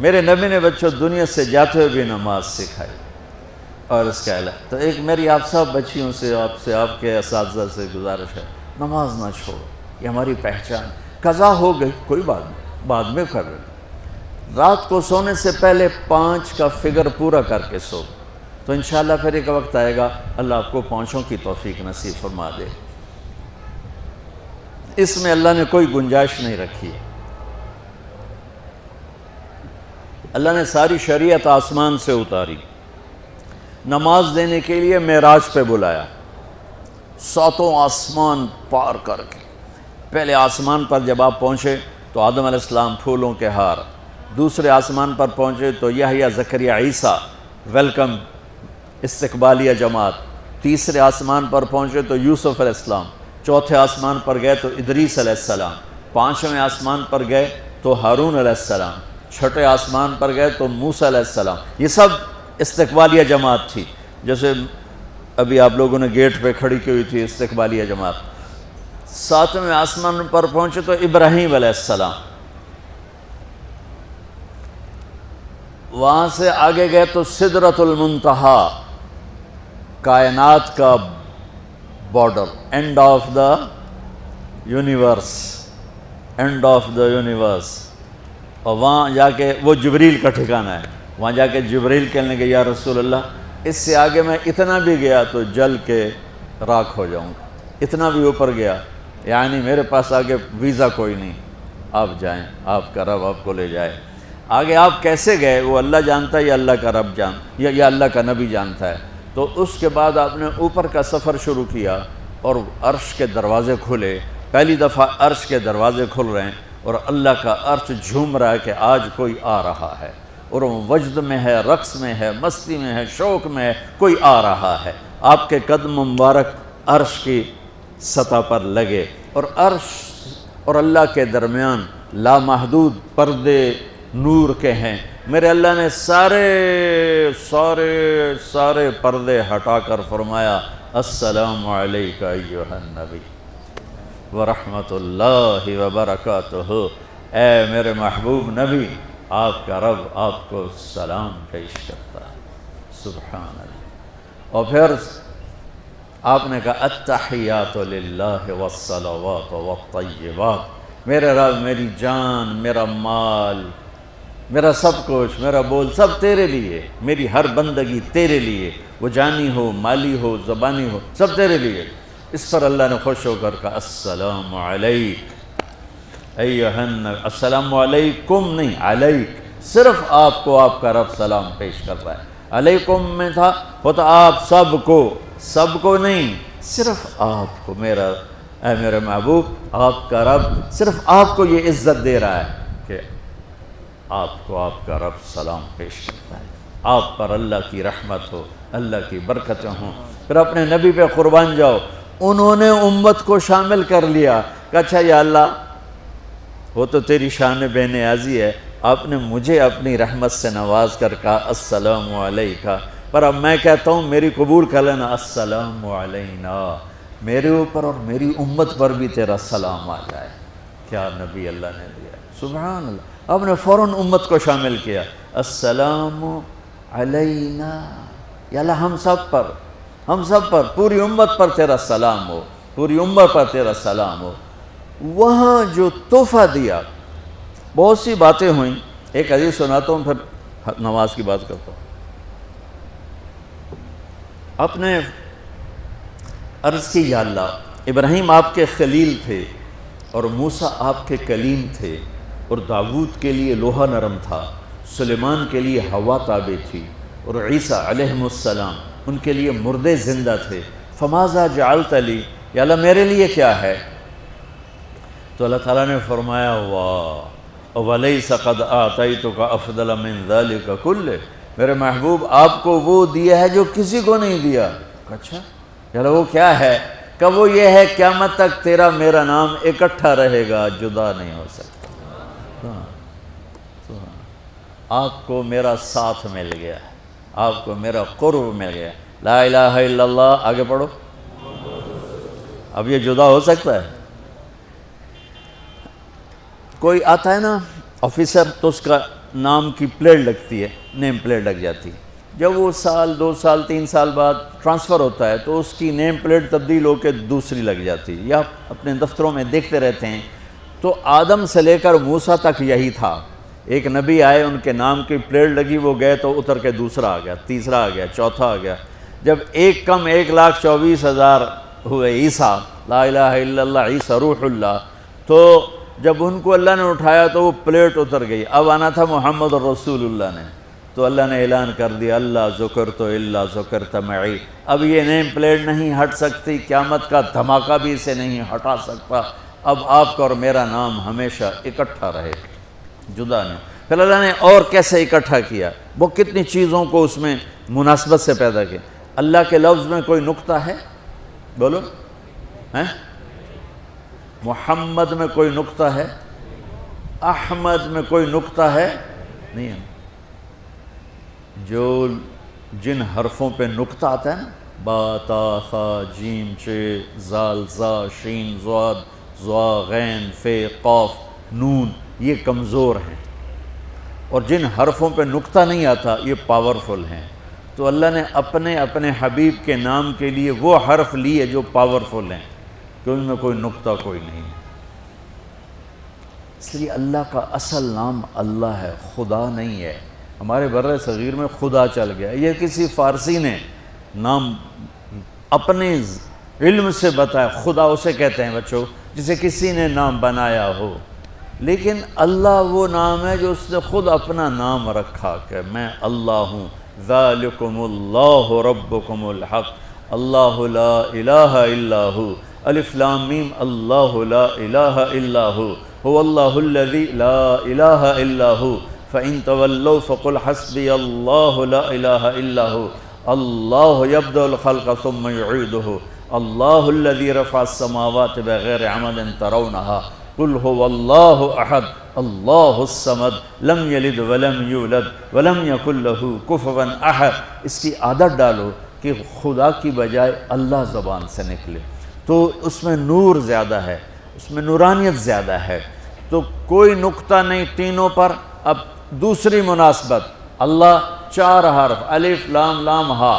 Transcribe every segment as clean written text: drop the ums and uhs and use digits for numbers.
میرے نبی نے بچوں دنیا سے جاتے ہوئے بھی نماز سکھائی، اور اس کا علاج تو ایک میری آپ سب بچیوں سے آپ کے اساتذہ سے گزارش ہے، نماز نہ چھوڑو، یہ ہماری پہچان۔ قضا ہو گئی کوئی بات نہیں، بعد میں کر لیں، رات کو سونے سے پہلے 5 کا فگر پورا کر کے سو، تو انشاءاللہ پھر ایک وقت آئے گا اللہ آپ کو 5 کی توفیق نصیب فرما دے۔ اس میں اللہ نے کوئی گنجائش نہیں رکھی ہے۔ اللہ نے ساری شریعت آسمان سے اتاری، نماز دینے کے لیے معراج پہ بلایا، 7 آسمان پار کر کے۔ پہلے آسمان پر جب آپ پہنچے تو آدم علیہ السلام پھولوں کے ہار، دوسرے آسمان پر پہنچے تو یحییٰ زکریا عیسیٰ ویلکم استقبالیہ جماعت، تیسرے آسمان پر پہنچے تو یوسف علیہ السلام، چوتھے آسمان پر گئے تو ادریس علیہ السلام، 5ویں آسمان پر گئے تو ہارون علیہ السلام، 6ٹھے آسمان پر گئے تو موسیٰ علیہ السلام۔ یہ سب استقبالیہ جماعت تھی، جیسے ابھی آپ لوگوں نے گیٹ پہ کھڑی کی ہوئی تھی استقبالیہ جماعت۔ 7ویں آسمان پر پہنچے تو ابراہیم علیہ السلام، وہاں سے آگے گئے تو سدرۃ المنتہا، کائنات کا border, and of the universe, and of the universe, اور وہاں جا کے وہ جبریل کا ٹھکانہ ہے، وہاں جا کے جبریل کہنے کہ یا رسول اللہ اس سے آگے میں اتنا بھی گیا تو جل کے راکھ ہو جاؤں گا، اتنا بھی اوپر گیا یعنی میرے پاس آگے ویزا کوئی نہیں، آپ جائیں، آپ کا رب آپ کو لے جائے۔ آگے آپ کیسے گئے وہ اللہ جانتا ہے یا اللہ کا رب یا اللہ کا نبی جانتا ہے۔ تو اس کے بعد آپ نے اوپر کا سفر شروع کیا اور عرش کے دروازے کھلے، پہلی دفعہ عرش کے دروازے کھل رہے ہیں اور اللہ کا عرش جھوم رہا ہے کہ آج کوئی آ رہا ہے، اور وہ وجد میں ہے، رقص میں ہے، مستی میں ہے، شوق میں ہے، کوئی آ رہا ہے۔ آپ کے قدم مبارک عرش کی سطح پر لگے، اور عرش اور اللہ کے درمیان لامحدود پردے نور کے ہیں۔ میرے اللہ نے سارے پردے ہٹا کر فرمایا السلام علیکہ ایھا النبی ورحمۃ اللہ وبرکاتہ، اے میرے محبوب نبی آپ کا رب آپ کو سلام پیش کرتا ہے۔ سبحان اللہ۔ اور پھر آپ نے کہا التحیات للہ والصلوات والطیبات، میرے رب میری جان، میرا مال، میرا سب کچھ، میرا بول سب تیرے لیے، میری ہر بندگی تیرے لیے، وہ جانی ہو، مالی ہو، زبانی ہو، سب تیرے لیے۔ اس پر اللہ نے خوش ہو کر کہا السلام علیک ایھا النبی، السلام علیکم نہیں، علیک، صرف آپ کو آپ کا رب سلام پیش کر رہا ہے۔ علیکم میں تھا ہوتا آپ سب کو نہیں، صرف آپ کو، اے میرے محبوب آپ کا رب صرف آپ کو یہ عزت دے رہا ہے کہ آپ کو آپ کا رب سلام پیش کرتا ہے، آپ پر اللہ کی رحمت ہو، اللہ کی برکتیں ہوں۔ پھر اپنے نبی پہ قربان جاؤ، انہوں نے امت کو شامل کر لیا کہ اچھا یا اللہ وہ تو تیری شان بے نیازی ہے، آپ نے مجھے اپنی رحمت سے نواز کر کہا السلام علیکہ، پر اب میں کہتا ہوں میری قبول کر لینا السلام علینا، میرے اوپر اور میری امت پر بھی تیرا سلام آ جائے۔ کیا نبی اللہ نے دیا، سبحان اللہ۔ آپ نے فوراً امت کو شامل کیا، السلام علینا، یا اللہ ہم سب پر پوری امت پر تیرا سلام ہو، پوری امت پر تیرا سلام ہو۔ وہاں جو تحفہ دیا، بہت سی باتیں ہوئیں، ایک حدیث سناتا ہوں پھر نماز کی بات کرتا ہوں۔ آپ نے عرض کی یا اللہ ابراہیم آپ کے خلیل تھے اور موسیٰ آپ کے کلیم تھے، اور داؤد کے لیے لوہا نرم تھا، سلیمان کے لیے ہوا تابع تھی، اور عیسیٰ علیہ السلام ان کے لیے مردے زندہ تھے، فماذا جعلت لی، یا اللہ میرے لیے کیا ہے؟ تو اللہ تعالیٰ نے فرمایا واہ ولیس قد آتیتک افضل من ذلک کلہ، میرے محبوب آپ کو وہ دیا ہے جو کسی کو نہیں دیا۔ اچھا یا اللہ وہ کیا ہے؟ کہ وہ یہ ہے قیامت تک تیرا میرا نام اکٹھا رہے گا، جدا نہیں ہو سکتا۔ آپ کو میرا ساتھ مل گیا، آپ کو میرا قرب مل گیا۔ لا الہ الا اللہ، آگے پڑھو۔ اب یہ جدا ہو سکتا ہے؟ کوئی آتا ہے نا آفیسر، تو اس کا نام کی پلیٹ لگتی ہے، نیم پلیٹ لگ جاتی ہے۔ جب وہ سال 2 سال 3 سال بعد ٹرانسفر ہوتا ہے تو اس کی نیم پلیٹ تبدیل ہو کے دوسری لگ جاتی ہے، یا اپنے دفتروں میں دیکھتے رہتے ہیں۔ تو آدم سے لے کر موسیٰ تک یہی تھا، ایک نبی آئے، ان کے نام کی پلیٹ لگی، وہ گئے تو اتر کے دوسرا آ گیا، تیسرا آ گیا، چوتھا آ گیا۔ جب ایک کم 1,24,000 ہوئے عیسیٰ، لا الہ الا اللہ عیسیٰ روح اللہ، تو جب ان کو اللہ نے اٹھایا تو وہ پلیٹ اتر گئی۔ اب آنا تھا محمد رسول اللہ نے، تو اللہ نے اعلان کر دیا اللہ ذکرت الا ذکرت معی، اب یہ نیم پلیٹ نہیں ہٹ سکتی، قیامت کا دھماکہ بھی اسے نہیں ہٹا سکتا، اب آپ کا اور میرا نام ہمیشہ اکٹھا رہے، جدا نہیں۔ پھر اللہ نے اور کیسے اکٹھا کیا، وہ کتنی چیزوں کو اس میں مناسبت سے پیدا کیا۔ اللہ کے لفظ میں کوئی نقطہ ہے؟ بولو ہیں؟ محمد میں کوئی نقطہ ہے؟ احمد میں کوئی نقطہ ہے؟ نہیں ہے۔ جو جن حرفوں پہ نقطہ آتا ہے نا، با تا ثا جیم چ زال زا شین ضاد ضا غین فے قاف نون، یہ کمزور ہیں، اور جن حرفوں پہ نقطہ نہیں آتا یہ پاورفل ہیں۔ تو اللہ نے اپنے حبیب کے نام کے لیے وہ حرف لیے جو پاورفل ہیں، کہ ان میں کوئی نقطہ کوئی نہیں ہے۔ اس لیے اللہ کا اصل نام اللہ ہے، خدا نہیں ہے۔ ہمارے بر صغیر میں خدا چل گیا، یہ کسی فارسی نے نام اپنے علم سے بتایا، خدا اسے کہتے ہیں بچوں جسے کسی نے نام بنایا ہو، لیکن اللہ وہ نام ہے جو اس نے خود اپنا نام رکھا کہ میں اللہ ہوں، ذالکم اللہ ربکم الحق، اللہ لا الہ الا ہو، الف لام میم اللہ لا الہ الا ہو، هو اللہ الذی لا الہ الا ہو، فَإِن تَوَلَّوْا فَقُلْ حَسْبِيَ اللَّهُ لَا إِلَهَ إِلَّا هُوَ اللَّهُ يَبْدَأُ الْخَلْقَ ثُمَّ يُعِيدُهُ اللَّهُ الَّذِي رَفَعَ السَّمَاوَاتِ بِغَيْرِ عَمَدٍ تَرَوْنَهَا قُلْ هُوَ اللَّهُ أَحَدٌ اللَّهُ الصَّمَدُ لَمْ يَلِدْ وَلَمْ يُولَدْ وَلَمْ يَكُنْ لَهُ كُفُوًا أَحَدٌ۔ اس کی عادت ڈالو کہ خدا کی بجائے اللہ زبان سے نکلے، تو اس میں نور زیادہ ہے، اس میں نورانیت زیادہ ہے۔ تو کوئی نقطہ نہیں تینوں پر۔ اب دوسری مناسبت، اللہ 4 حرف، الف لام لام ہا،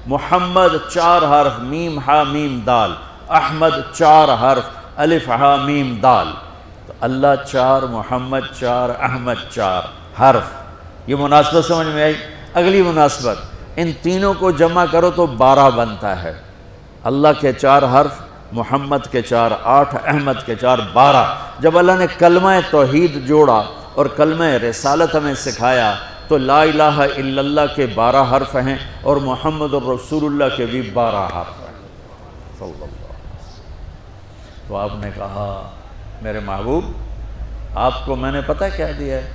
محمد 4 حرف، میم ہا میم دال، احمد 4 حرف، الف ہا میم دال، تو اللہ 4، محمد 4، احمد 4 حرف۔ یہ مناسبت سمجھ میں آئی؟ اگلی مناسبت، ان تینوں کو جمع کرو تو 12 بنتا ہے۔ اللہ کے 4 حرف، محمد کے 4 8، احمد کے 4 12۔ جب اللہ نے کلمہ توحید جوڑا اور کلمہ رسالت ہمیں سکھایا تو لا الہ الا اللہ کے 12 حرف ہیں اور محمد الرسول اللہ کے بھی 12 حرف ہیں صلی اللہ علیہ وسلم۔ تو آپ نے کہا میرے محبوب آپ کو میں نے پتہ کیا دیا ہے؟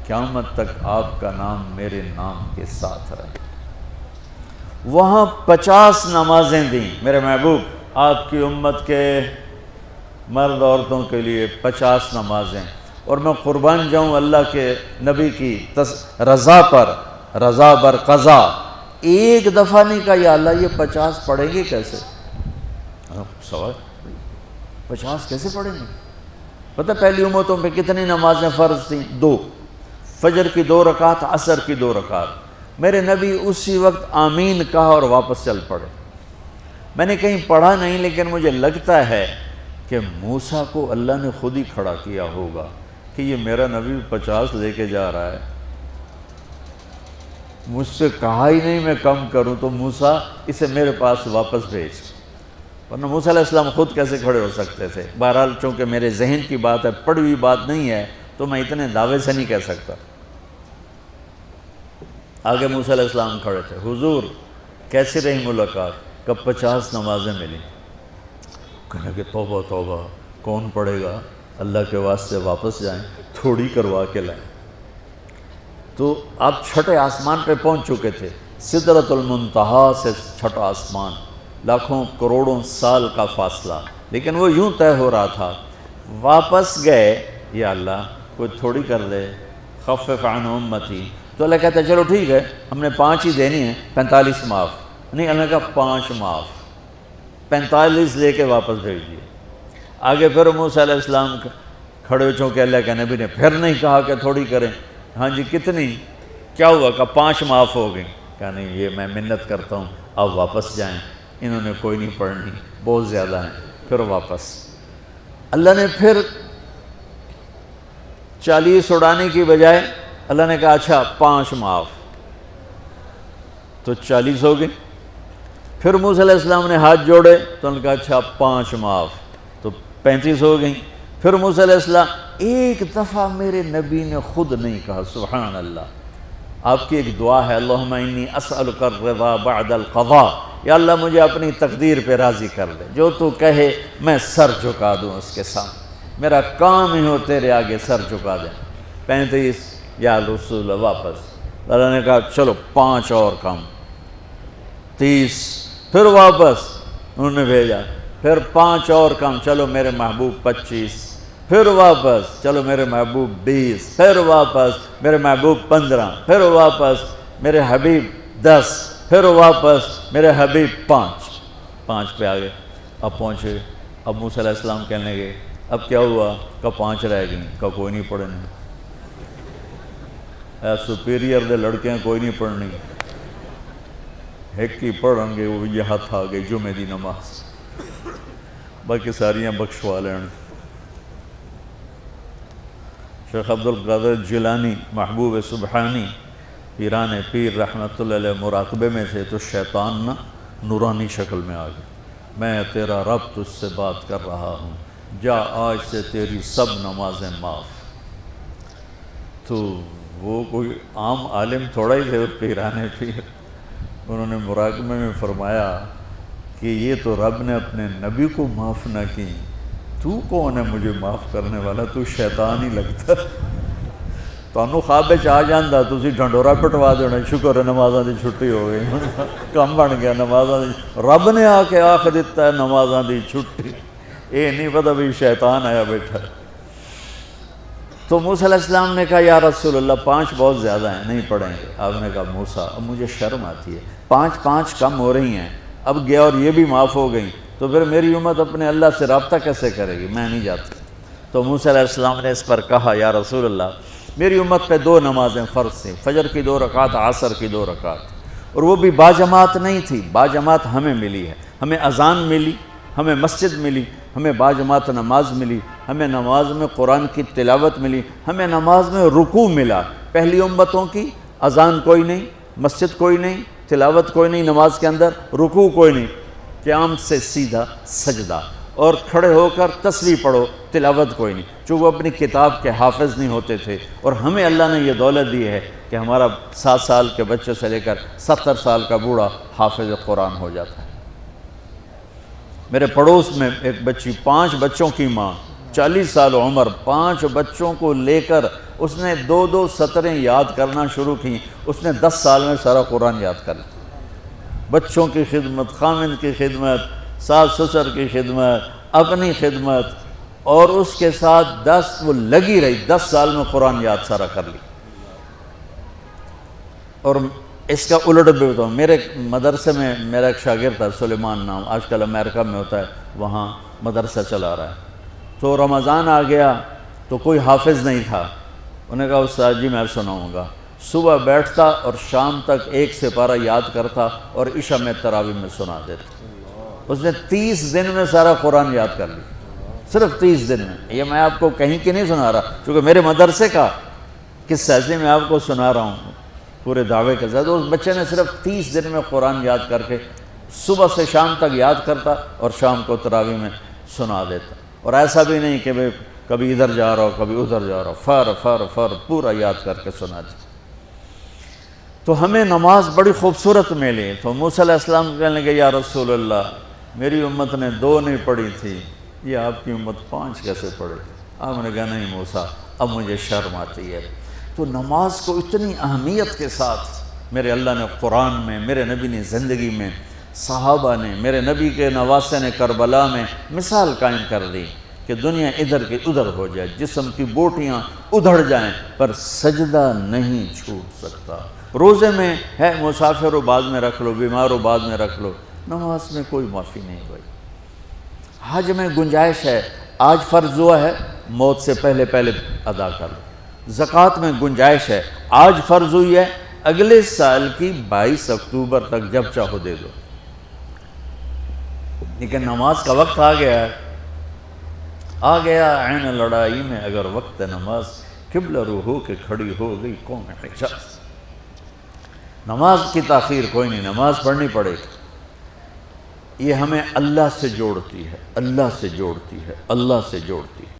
قیامت تک آپ کا نام میرے نام کے ساتھ رہے۔ وہاں 50 نمازیں دیں میرے محبوب، آپ کی امت کے مرد عورتوں کے لیے 50 نمازیں، اور میں قربان جاؤں اللہ کے نبی کی رضا پر، رضا بر قضا، ایک دفعہ نہیں کہا یا اللہ یہ 50 پڑھیں گے کیسے؟ سوال 50 کیسے پڑھیں گے؟ پتہ پہلی امتوں پہ کتنی نمازیں فرض تھیں؟ 2، فجر کی 2 رکعت، عصر کی 2 رکعت۔ میرے نبی اسی وقت آمین کہا اور واپس چل پڑے۔ میں نے کہیں پڑھا نہیں، لیکن مجھے لگتا ہے کہ موسیٰ کو اللہ نے خود ہی کھڑا کیا ہوگا کہ یہ میرا نبی 50 لے کے جا رہا ہے، مجھ سے کہا ہی نہیں میں کم کروں، تو موسیٰ اسے میرے پاس واپس بھیج۔ ورنہ موسیٰ علیہ السلام خود کیسے کھڑے ہو سکتے تھے؟ بہرحال چونکہ میرے ذہن کی بات ہے، پڑھی ہوئی بات نہیں ہے، تو میں اتنے دعوے سے نہیں کہہ سکتا۔ آگے موسیٰ علیہ السلام کھڑے تھے، حضور کیسی رہی ملاقات؟ کب 50 نمازیں ملی؟ کہنے کہ توبہ توبہ، کون پڑھے گا؟ اللہ کے واسطے واپس جائیں، تھوڑی کروا کے لائیں۔ تو آپ چھٹے آسمان پہ پہنچ چکے تھے، سدرۃ المنتہا سے چھٹا آسمان، لاکھوں کروڑوں سال کا فاصلہ، لیکن وہ یوں طے ہو رہا تھا۔ واپس گئے، یا اللہ کوئی تھوڑی کر دے، خفف عن امتی، تو اللہ کہتا ہے چلو ٹھیک ہے، ہم نے 5 ہی دینی ہیں، 45 معاف نہیں۔ اللہ کا 5 معاف، 45 لے کے واپس بھیج دیے۔ آگے پھر موسیٰ علیہ السلام کھڑے، چونکہ اللہ کے نبی نے پھر نہیں کہا کہ تھوڑی کریں، ہاں جی کتنی؟ کیا ہوا؟ کہا 5 معاف ہو گئیں۔ کہا نہیں یہ میں منت کرتا ہوں اب واپس جائیں، انہوں نے کوئی نہیں پڑھنی، بہت زیادہ ہیں۔ پھر واپس اللہ نے پھر 40 اڑانے کی بجائے اللہ نے کہا اچھا 5 معاف، تو 40 ہو گئے۔ پھر موسیٰ علیہ السلام نے ہاتھ جوڑے تو انہوں نے کہا اچھا 5 معاف، تو 35 ہو گئیں۔ پھر موسیٰ علیہ السلام ایک دفعہ میرے نبی نے خود نہیں کہا سبحان اللہ، آپ کی ایک دعا ہے اللہم انی اسألک الرضا بعد القضاء، یا اللہ مجھے اپنی تقدیر پہ راضی کر دے، جو تو کہے میں سر جھکا دوں اس کے سامنے، میرا کام ہی ہو تیرے آگے سر جھکا دیں۔ 35 یا رسول واپس، اللہ نے کہا چلو 5 اور کم، 30، پھر واپس انہوں نے بھیجا، پھر 5 اور کم، چلو میرے محبوب 25، پھر واپس چلو میرے محبوب 20، پھر واپس میرے محبوب 15، پھر واپس میرے حبیب 10، پھر واپس میرے حبیب 5 پہ آگئے۔ اب پہنچے، اب موسیٰ علیہ السلام کہنے لگے اب کیا ہوا؟ کہا 5 رہ گئیں، کہا کوئی نہیں پڑھنے، سپیریئر دے لڑکے ہیں کوئی نہیں پڑھنی، ایک ہی پڑھیں گے وہ یہ ہاتھ آ گئی جمعے دی نماز، باقی ساریاں بخشوا لین۔ شیخ عبدالقادر جیلانی محبوب سبحانی پیران پیر رحمۃ اللہ علیہ مراقبے میں تھے تو شیطان نا نورانی شکل میں آ گیا، میں تیرا رب تجھ سے بات کر رہا ہوں، جا آج سے تیری سب نمازیں معاف۔ تو وہ کوئی عام عالم تھوڑا ہی تھے پیران پیر، انہوں نے مراقبے میں فرمایا کہ یہ تو رب نے اپنے نبی کو معاف نہ کی، تو کون ہے مجھے معاف کرنے والا؟ تو شیطان ہی لگتا، تانوں خواب وچ آ جاندا تسی ڈھنڈورا پٹوا دینا، شکر ہے نمازاں دی چھٹی ہو گئی، کم بن گیا نمازاں دی، رب نے آ کے آکھ دیتا ہے نمازاں دی چھٹی، یہ نہیں پتہ بھی شیطان آیا بیٹھا۔ تو موسیٰ علیہ السلام نے کہا یا رسول اللہ 5 بہت زیادہ ہیں، نہیں پڑھیں گے۔ آپ نے کہا موسیٰ اب مجھے شرم آتی ہے، 5 کم ہو رہی ہیں، اب گیا اور یہ بھی معاف ہو گئیں، تو پھر میری امت اپنے اللہ سے رابطہ کیسے کرے گی؟ میں نہیں جاتا۔ تو موسیٰ علیہ السلام نے اس پر کہا یا رسول اللہ میری امت پہ 2 نمازیں فرض تھیں، فجر کی 2 رکعت، عصر کی 2 رکعت، اور وہ بھی باجماعت نہیں تھی، باجماعت ہمیں ملی ہے، ہمیں اذان ملی، ہمیں مسجد ملی، ہمیں باجماعت نماز ملی، ہمیں نماز میں قرآن کی تلاوت ملی، ہمیں نماز میں رکوع ملا۔ پہلی امتوں کی اذان کوئی نہیں، مسجد کوئی نہیں، تلاوت کوئی نہیں، نماز کے اندر رکوع کوئی نہیں، قیام سے سیدھا سجدہ، اور کھڑے ہو کر تسبیح پڑھو، تلاوت کوئی نہیں، چونکہ وہ اپنی کتاب کے حافظ نہیں ہوتے تھے۔ اور ہمیں اللہ نے یہ دولت دی ہے کہ ہمارا 7 سال کے بچے سے لے کر 70 سال کا بوڑھا حافظ قرآن ہو جاتا ہے۔ میرے پڑوس میں ایک بچی، 5 بچوں کی ماں، 40 سال عمر، 5 بچوں کو لے کر اس نے 2 سطریں یاد کرنا شروع کی، اس نے 10 سال میں سارا قرآن یاد کر لیا۔ بچوں کی خدمت، خامند کی خدمت، ساس سسر کی خدمت، اپنی خدمت، اور اس کے ساتھ وہ لگی رہی، 10 سال میں قرآن یاد سارا کر لی۔ اور اس کا الٹ بھی بتاؤں، میرے مدرسے میں میرا ایک شاگرد تھا سلیمان نام، آج کل امریکہ میں ہوتا ہے، وہاں مدرسہ چلا رہا ہے۔ تو رمضان آ گیا تو کوئی حافظ نہیں تھا، انہوں نے کہا استاد جی میں سناؤں گا۔ صبح بیٹھتا اور شام تک 1 سپارہ یاد کرتا اور عشاء میں تراویح میں سنا دیتا۔ اس نے 30 دن میں سارا قرآن یاد کر لیا، صرف 30 دن میں۔ یہ میں آپ کو کہیں کی نہیں سنا رہا، چونکہ میرے مدرسے کا قصہ ہے، میں آپ کو سنا رہا ہوں پورے دعوے کے ساتھ۔ اس بچے نے صرف 30 دن میں قرآن یاد کر کے صبح سے شام تک یاد کرتا اور شام کو تراویح میں سنا دیتا، اور ایسا بھی نہیں کہ کبھی ادھر جا رہا ہو کبھی ادھر جا رہا ہو، فر پورا یاد کر کے سنا دیتا۔ تو ہمیں نماز بڑی خوبصورت ملی۔ تو موسیٰ علیہ السلام کہنے لگے یا رسول اللہ میری امت نے 2 نہیں پڑھی تھی، یہ آپ کی امت 5 کیسے پڑھے؟ آپ نے کہا نہیں موسیٰ اب مجھے شرم آتی ہے۔ تو نماز کو اتنی اہمیت کے ساتھ میرے اللہ نے قرآن میں، میرے نبی نے زندگی میں، صحابہ نے، میرے نبی کے نواسے نے کربلا میں مثال قائم کر دی کہ دنیا ادھر کی ادھر ہو جائے، جسم کی بوٹیاں ادھڑ جائیں پر سجدہ نہیں چھوٹ سکتا۔ روزے میں ہے مسافر ہو بعد میں رکھ لو، بیمار ہو بعد میں رکھ لو، نماز میں کوئی معافی نہیں ہوئی۔ حج میں گنجائش ہے، آج فرض ہوا ہے موت سے پہلے ادا کر لو، زکوٰۃ میں گنجائش ہے، آج فرض ہوئی ہے، اگلے سال کی 22 اکتوبر تک جب چاہو دے دو، لیکن نماز کا وقت آ گیا ہے، آ گیا عین لڑائی میں اگر وقت نماز، قبلہ رو ہو کے کھڑی ہو گئی قوم حجاز۔ نماز کی تاخیر کوئی نہیں، نماز پڑھنی پڑے گی، یہ ہمیں اللہ سے جوڑتی ہے، اللہ سے جوڑتی ہے، اللہ سے جوڑتی ہے۔